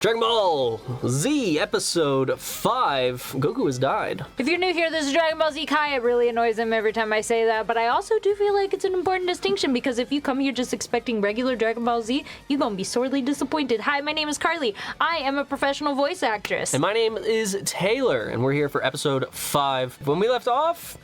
Dragon Ball Z Episode 5, Goku has died. If you're new here, this is Dragon Ball Z Kai. It really annoys him every time I say that, but I also do feel like it's an important distinction because if you come here just expecting regular Dragon Ball Z, you're gonna be sorely disappointed. Hi, my name is Karlii. I am a professional voice actress. And my name is Taylor, and we're here for Episode 5. When we left off,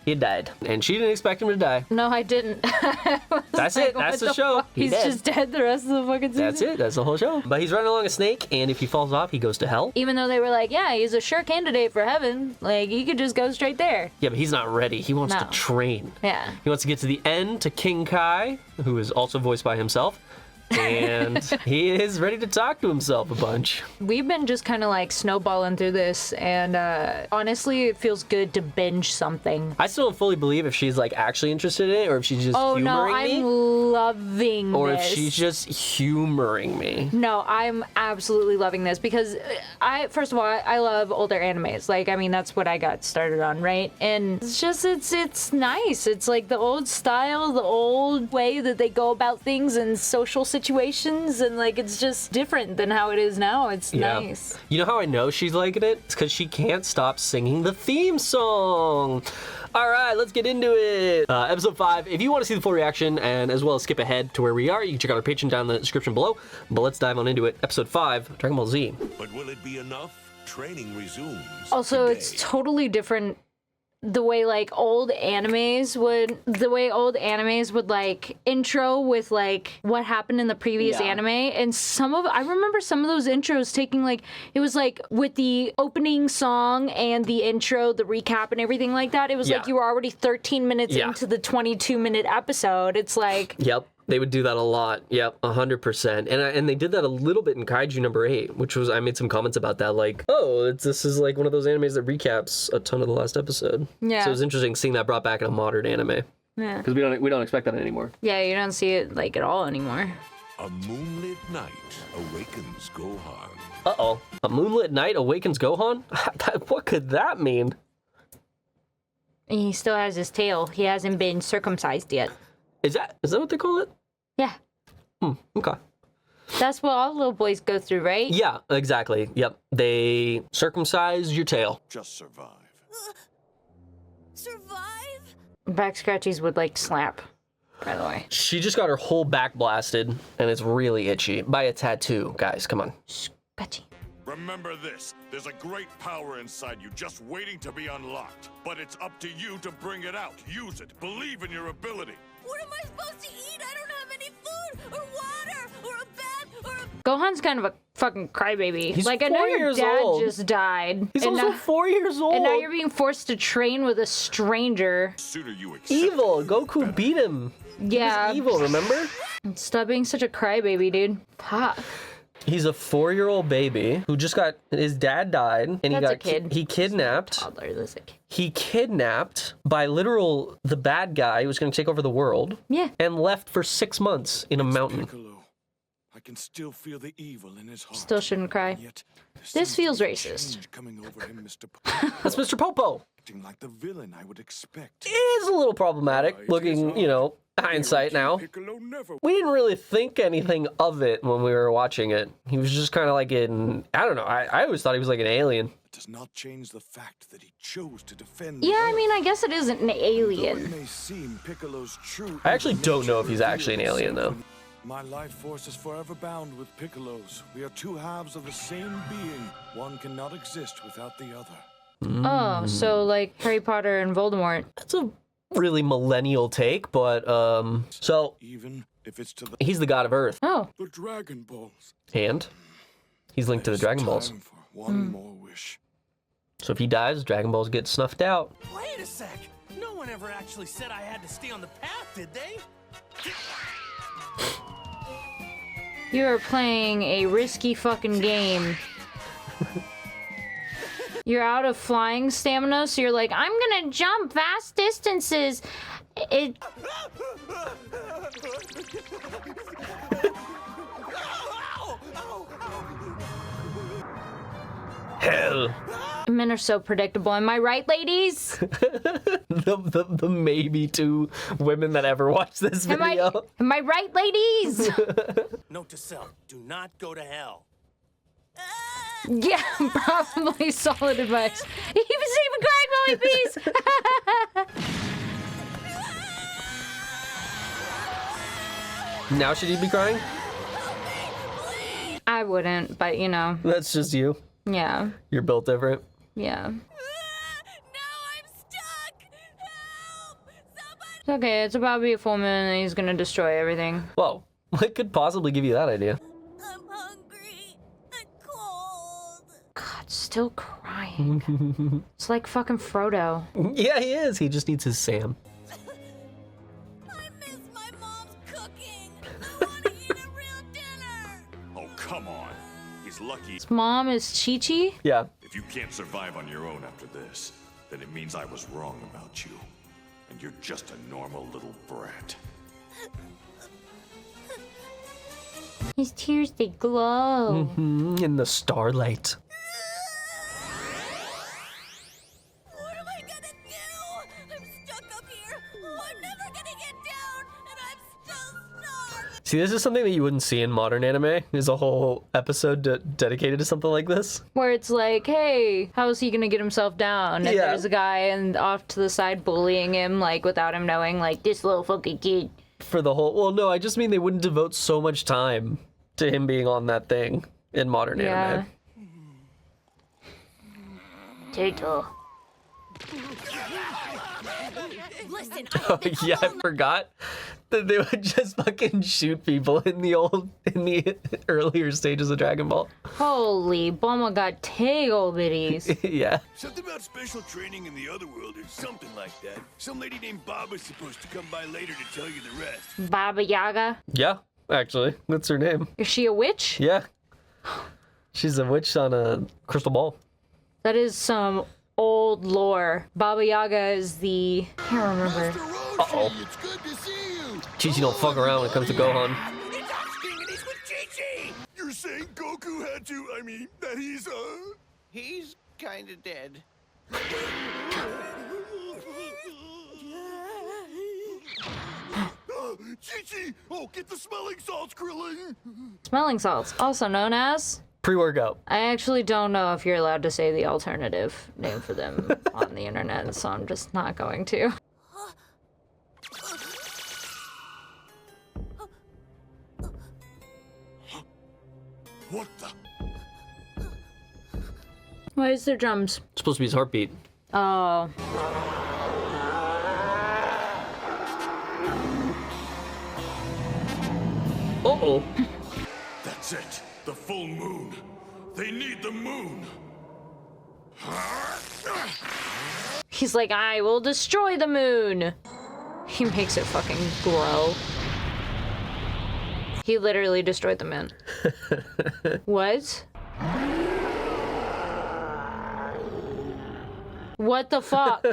he died, and she didn't expect him to die. No, I didn't. That's it. That's the show. He's just dead the rest of the fucking season. That's it. That's the whole show. But he's running along a snake, and if he falls off, he goes to hell. Even though they were like, yeah, he's a sure candidate for heaven. Like, he could just go straight there. Yeah, but he's not ready. He wants to train. Yeah. He wants to get to the end, to King Kai, who is also voiced by himself. And he is ready to talk to himself a bunch. We've been just kind of like snowballing through this, and honestly, it feels good to binge something. I still don't fully believe if she's like actually interested in it, or if she's just humoring me. Oh no, I'm loving or this. if she's just humoring me. No, I'm absolutely loving this because first of all, I love older animes. Like, I mean, that's what I got started on, right? And it's just, it's nice. It's like the old style, the old way that they go about things in social situations, and like it's just different than how it is now. It's nice. You know how I know she's liking it? It's because she can't stop singing the theme song. All right, let's get into it. Episode 5. If you want to see the full reaction and as well as skip ahead to where we are, you can check out our Patreon down in the description below. But let's dive on into it. Episode 5, Dragon Ball Z. But will it be enough? Training resumes. Also, today. it's totally different. The way old animes would like intro with like what happened in the previous anime, and I remember some of those intros taking like, it was like with the opening song and the intro, the recap and everything like that, it was like you were already 13 minutes into the 22-minute episode. It's like, yep. They would do that a lot. Yep, 100%. And they did that a little bit in Kaiju number 8, which was, I made some comments about that, like, oh, this is like one of those animes that recaps a ton of the last episode. Yeah. So it was interesting seeing that brought back in a modern anime. Yeah. Because we don't expect that anymore. Yeah, you don't see it like at all anymore. A moonlit night awakens Gohan. Uh-oh. A moonlit night awakens Gohan? What could that mean? And he still has his tail. He hasn't been circumcised yet. Is that what they call it? Yeah. Okay. That's what all little boys go through, right? Yeah, exactly. Yep. They circumcise your tail. Just survive. Survive? Back scratchies would like slap, by the way. She just got her whole back blasted, and it's really itchy by a tattoo. Guys, come on. Scratchy. Remember this, there's a great power inside you just waiting to be unlocked. But it's up to you to bring it out. Use it. Believe in your ability. What am I supposed to eat? I don't have any food, or water, or a bath, or a... Gohan's kind of a fucking crybaby. He's like, I know 4 your years dad old. just died. He's also 4 years old. And now you're being forced to train with a stranger. Sooner you accept Evil. it, Goku beat him. Yeah. He was evil, remember? Stop being such a crybaby, dude. Fuck. He's a 4-year-old baby who just got, his dad died, and That's a kid. He kidnapped. Toddler, that's a kid. He kidnapped by the bad guy who was going to take over the world. Yeah. And left for 6 months in a mountain. Piccolo. I can still feel the evil in his heart. Still shouldn't cry. Yet, This feels racist. coming over him, Mr. That's Mr. Popo. Acting like the villain I would expect. It is a little problematic, looking, hindsight now. Piccolo never. We didn't really think anything of it when we were watching it. He was just kind of like I don't know, I always thought he was like an alien. It does not change the fact that he chose to defend. Yeah, I mean, I guess it isn't an Though it alien. may seem Piccolo's true. I actually don't know if he's nature actually an alien, though. My life force is forever bound with Piccolo's. We are two halves of the same being. One cannot exist without the other. Oh, so like Harry Potter and Voldemort. That's a really millennial take, but, so, Even if it's to he's the god of Earth. Oh. the Dragon Balls. And he's linked to the Dragon Balls. Time for one more wish. So if he dies, Dragon Balls get snuffed out. Wait a sec! No one ever actually said I had to stay on the path, did they? You are playing a risky fucking game. You're out of flying stamina, so you're like, I'm gonna jump vast distances. Hell. Men are so predictable. Am I right, ladies? the maybe 2 women that ever watched this video. Am I right, ladies? Note to self, do not go to hell. Yeah, probably solid advice. He was even crying, Mommy, please. Now should he be crying? I wouldn't, but you know. That's just you. Yeah. You're built different. Yeah. No, I'm stuck! Help! Somebody! It's okay, it's about to be a full moon and he's gonna destroy everything. Whoa, what could possibly give you that idea? I'm hungry and cold. God, still crying. It's like fucking Frodo. Yeah, he is. He just needs his Sam. I miss my mom's cooking. I want to eat a real dinner. Oh, come on. He's lucky. His mom is Chi-Chi? Yeah. If you can't survive on your own after this, then it means I was wrong about you. And you're just a normal little brat. His tears, they glow. In the starlight. What am I gonna do? I'm stuck up here. Oh, I'm never gonna get down, and I'm still starving. See, this is something that you wouldn't see in modern anime. There's a whole episode dedicated to something like this. Where it's like, hey, how is he gonna get himself down? And Yeah. there's a guy and off to the side bullying him, like, without him knowing, like, this little fucking kid. For the whole... Well, no, I just mean they wouldn't devote so much time to him being on that thing in modern anime. Turtle. Listen, Oh, yeah, I forgot that they would just fucking shoot people in the earlier stages of Dragon Ball. Holy, Bulma got tail bitties. Yeah. Something about special training in the other world or something like that. Some lady named Baba's supposed to come by later to tell you the rest. Baba Yaga. Yeah, actually. That's her name. Is she a witch? Yeah. She's a witch on a crystal ball. That is some old lore. Baba Yaga is the... I can't remember. Uh-oh. It's good to see you. Chi-Chi don't fuck around when it comes to Gohan. It's Oxking and he's with Chi-Chi. You're saying Goku had to, that he's, He's kinda dead. Chi-Chi! Oh, get the smelling salts, Krillin! Smelling salts, also known as... Pre-workout. I actually don't know if you're allowed to say the alternative name for them on the internet, so I'm just not going to. What the? Why is there drums? It's supposed to be his heartbeat. Oh. Uh-oh. That's it. The full moon. They need the moon. He's like, I will destroy the moon. He makes it fucking grow. He literally destroyed the moon. What? What the fuck?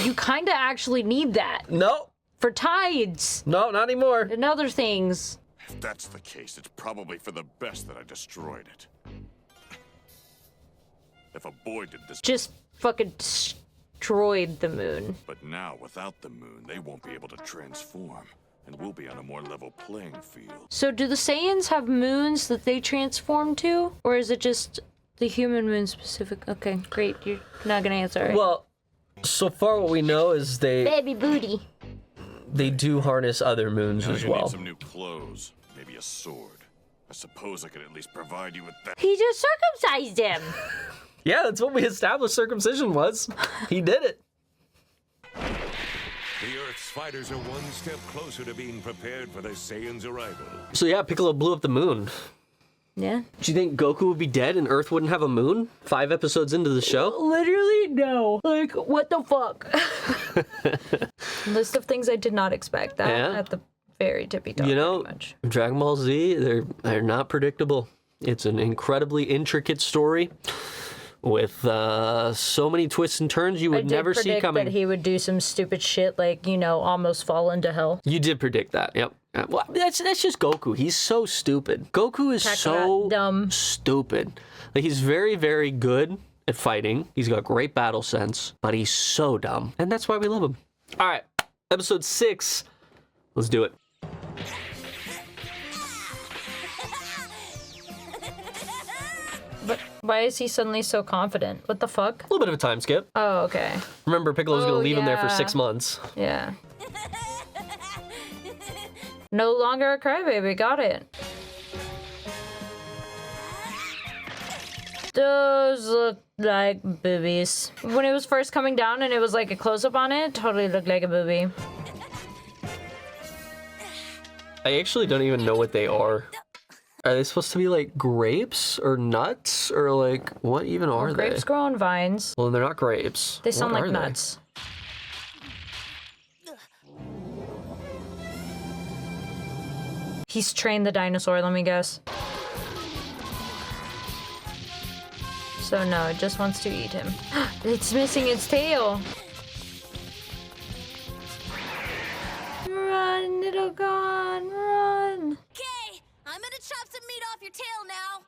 You kinda actually need that. No. For tides No, not anymore. and other things. If that's the case, it's probably for the best that I destroyed it. If a boy did this, Just fucking destroyed the moon. but now without the moon, they won't be able to transform, and we'll be on a more level playing field. So do the Saiyans have moons that they transform to? Or is it just the human moon specific? Okay, great. You're not gonna answer, right? Well, so far what we know is Baby booty. they do harness other moons Now as you well. need some new clothes, maybe a sword. I suppose I could at least provide you with that. He just circumcised him. Yeah, that's what we established circumcision was. He did it. The Earth's fighters are one step closer to being prepared for the Saiyans' arrival. So yeah, Piccolo blew up the moon. Yeah. Do you think Goku would be dead and Earth wouldn't have a moon? 5 episodes into the show? Literally, no. Like, what the fuck? List of things I did not expect. That Yeah. at the very tippy top. You know, pretty much. Dragon Ball Z, they're not predictable. It's an incredibly intricate story with so many twists and turns you would never see coming. That he would do some stupid shit like, you know, almost fall into hell. You did predict that, yep. Well, that's just Goku. He's so stupid. Goku is so dumb. stupid. Like, he's very, very good at fighting. He's got great battle sense, but he's so dumb. And that's why we love him. All right, episode 6. Let's do it. But why is he suddenly so confident? What the fuck? A little bit of a time skip. Oh, okay. Remember, Piccolo's gonna leave him there for yeah. 6 months. Yeah. No longer a crybaby. Got it. Those look like boobies. When it was first coming down and it was like a close-up on it, totally looked like a boobie. I actually don't even know what they are. Are they supposed to be like grapes or nuts or like what even are they? Grapes grow on vines. Well, they're not grapes. They sound What like are they? nuts. He's trained the dinosaur, let me guess. So no, it just wants to eat him. It's missing its tail. Run, little Gohan, run. Okay, I'm gonna chop some meat off your tail now.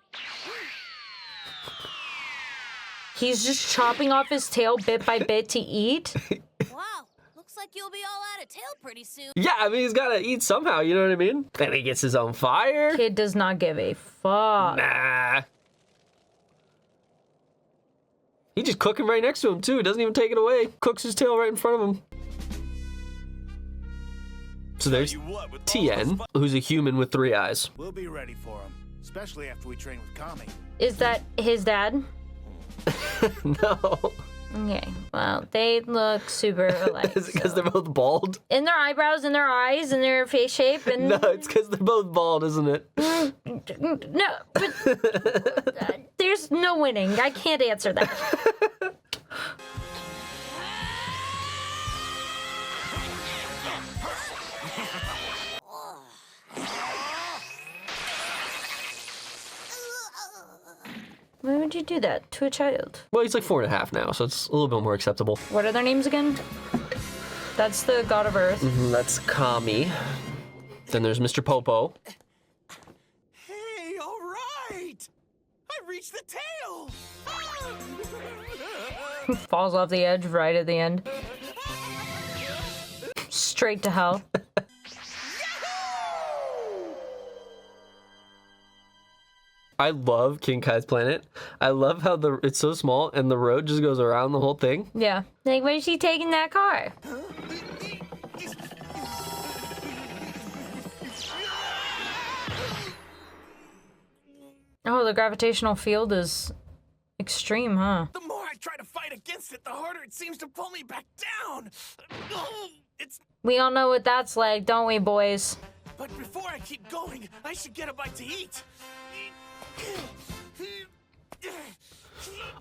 He's just chopping off his tail bit by bit to eat. Wow, looks like you'll be all out of tail pretty soon. Yeah, I mean, he's gotta eat somehow, you know what I mean? Then he gets his own fire. Kid does not give a fuck. Nah. He just cook him right next to him, too. He doesn't even take it away. Cooks his tail right in front of him. So there's Tien, who's a human with 3 eyes. We'll be ready for him, especially after we train with Kami. Is that his dad? No. Okay, well, they look super alike. Is it because they're both bald? In their eyebrows, in their eyes, in their face shape, and... No, it's because they're both bald, isn't it? No, but there's no winning. I can't answer that. Why would you do that to a child? Well, he's like 4.5 now, so it's a little bit more acceptable. What are their names again? That's the god of Earth. That's Kami. Then there's Mr. Popo. Hey, all right! I reached the tail! Falls off the edge right at the end. Straight to hell. I love King Kai's planet. I love how it's so small and the road just goes around the whole thing. Yeah. Like, where's she taking that car? Oh, the gravitational field is extreme, huh? The more I try to fight against it, the harder it seems to pull me back down. It's... We all know what that's like, don't we, boys? But before I keep going, I should get a bite to eat.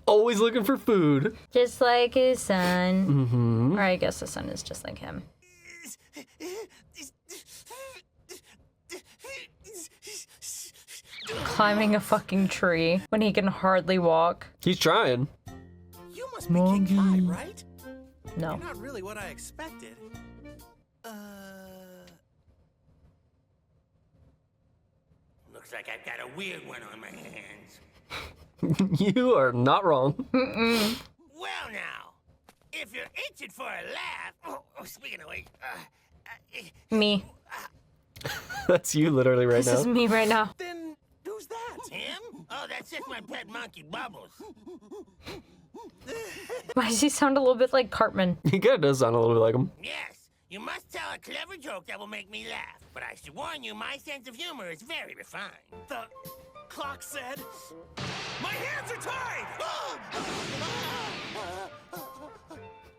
Always looking for food. Just like his son. Mm-hmm. Or I guess the son is just like him. Climbing a fucking tree when he can hardly walk. He's trying. You must be King Kai, right? No. You're not really what I expected. Looks like I've got a weird one on my hands. You are not wrong. Well now, if you're itching for a laugh... Oh, speaking of which... Me. That's you literally right This now. is me right now. Then who's that? Him? Oh, that's just my pet monkey, Bubbles. Why does he sound a little bit like Cartman? He kind of does sound a little bit like him. Yes, you must tell a clever joke that will make me laugh. But I should warn you, my sense of humor is very refined. The clock said... My hands are tied!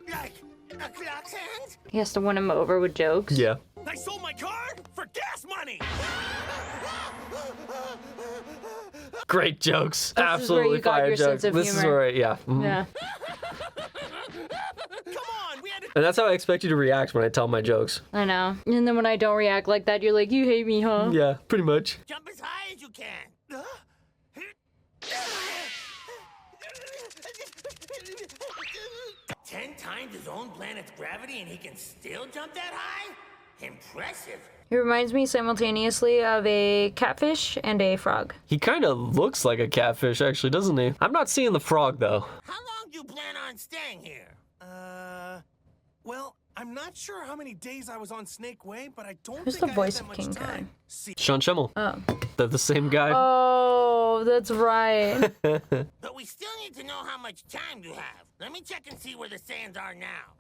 Like a clock's hands? He has to win him over with jokes. Yeah. I sold my car for gas money! Great jokes. This is where Absolutely you got fire your jokes. sense of This is humor. where, yeah. Mhm. Yeah. Come on, we had to... And that's how I expect you to react when I tell my jokes. I know. And then when I don't react like that, you're like, you hate me, huh? Yeah, pretty much. Jump as high as you can. 10 times his own planet's gravity and he can still jump that high? Impressive. He reminds me simultaneously of a catfish and a frog. He kind of looks like a catfish, actually, doesn't he? I'm not seeing the frog, though. How long do you plan on staying here? Well, I'm not sure how many days I was on Snake Way, but I don't Who's think the I voice had of that King much Kai? time. See, Sean Schemmel. Oh. They're the same guy. Oh, that's right. But we still need to know how much time you have. Let me check and see where the sands are now.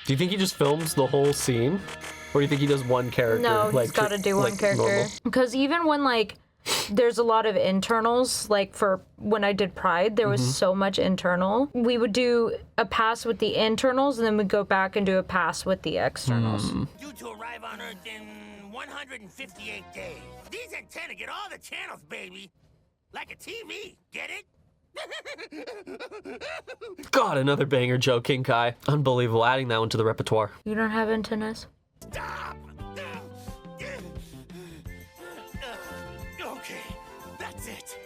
Do you think he just films the whole scene? Or do you think he does one character? No, like, he's got to do one like character. normal? Because even when, like, there's a lot of internals, like for when I did Pride, there was so much internal. We would do a pass with the internals, and then we'd go back and do a pass with the externals. Due to arrive on Earth in 158 days. These antenna get all the channels, baby. Like a TV, get it? God, another banger joke, King Kai. Unbelievable. Adding that one to the repertoire. You don't have antennas? Stop! okay, that's it.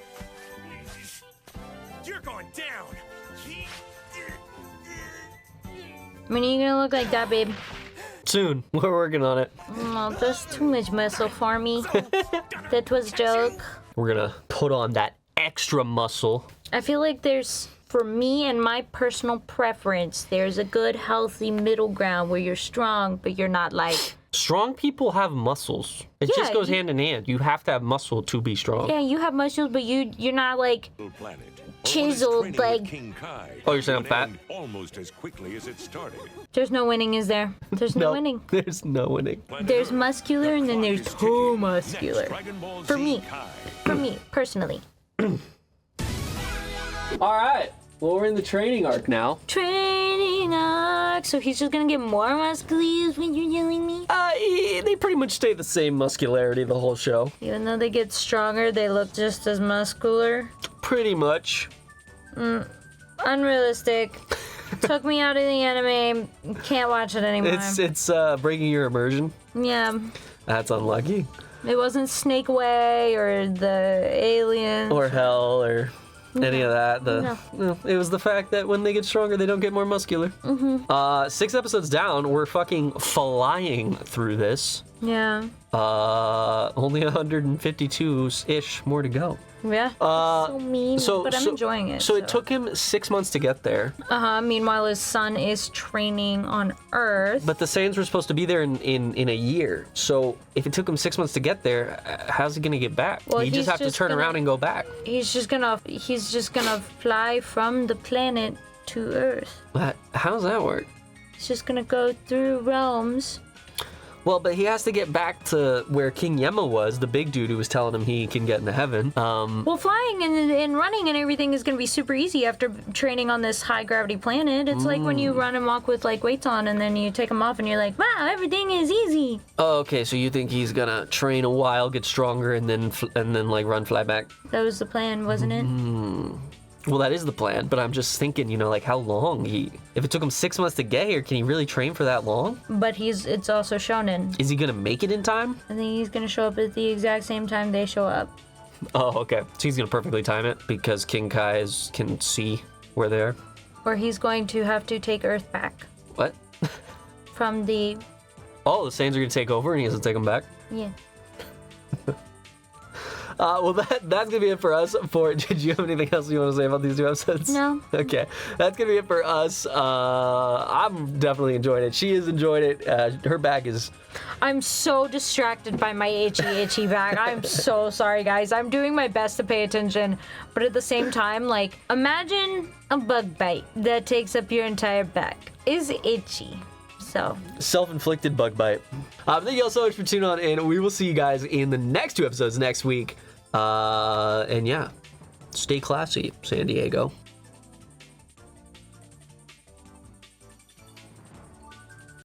You're going down. I mean, are you gonna look like that, babe? Soon. We're working on it. Oh, that's too much muscle for me. That was a joke. We're gonna put on that extra muscle. I feel like there's, for me and my personal preference, there's a good, healthy middle ground where you're strong, but you're not like... Strong people have muscles. It just goes hand in hand. You have to have muscle to be strong. Yeah, you have muscles, but you're not like Planet. chiseled, like... King Kai Oh, you're saying I'm would fat? end almost as quickly as it started. There's no winning, is there? There's no winning. There's no winning. There's muscular and then there's too muscular. Dragon Ball For Z me. Kai. For me, personally. All right. Well, we're in the training arc now. Training arc. So he's just gonna get more muscular when you're telling me? They pretty much stay the same muscularity the whole show. Even though they get stronger, they look just as muscular. Pretty much. Unrealistic. Took me out of the anime. Can't watch it anymore. It's breaking your immersion. Yeah. That's unlucky. It wasn't Snake Way or the aliens. Or hell or any of that. No, it was the fact that when they get stronger, they don't get more muscular. 6 episodes down, we're fucking flying through this. Yeah. Only 152-ish more to go. Yeah. So mean, So, but I'm enjoying it. So it took him 6 months to get there. Meanwhile, his son is training on Earth. But the Saiyans were supposed to be there in a year. So if it took him 6 months to get there, how's he gonna get back? Well, he just have to turn around and go back. He's just gonna fly from the planet to Earth. How does that work? He's just gonna go through realms. Well, but he has to get back to where King Yemma was, the big dude who was telling him he can get into heaven. Well, flying and running and everything is gonna be super easy after training on this high gravity planet. It's like when you run and walk with like weights on and then you take them off and you're like, wow, everything is easy. Oh, okay, so you think he's gonna train a while, get stronger, and then like fly back? That was the plan, wasn't it? Well, that is the plan, but I'm just thinking, like how long if it took him 6 months to get here, can he really train for that long? But it's also shonen. Is he gonna make it in time? I think he's gonna show up at the exact same time they show up. Oh, okay. So he's gonna perfectly time it because King Kai can see where they are? Or he's going to have to take Earth back What? from the... Oh, the Saiyans are gonna take over and he has to take them back? Yeah. Well, that's gonna be it for us. Did you have anything else you want to say about these 2 episodes? No. Okay, that's gonna be it for us. I'm definitely enjoying it. She is enjoying it. Her bag is... I'm so distracted by my itchy bag. I'm so sorry, guys. I'm doing my best to pay attention, but at the same time, like, imagine a bug bite that takes up your entire back. Is itchy. So self-inflicted bug bite. Thank you all so much for tuning on in. We will see you guys in the next 2 episodes next week. And yeah, stay classy, San Diego.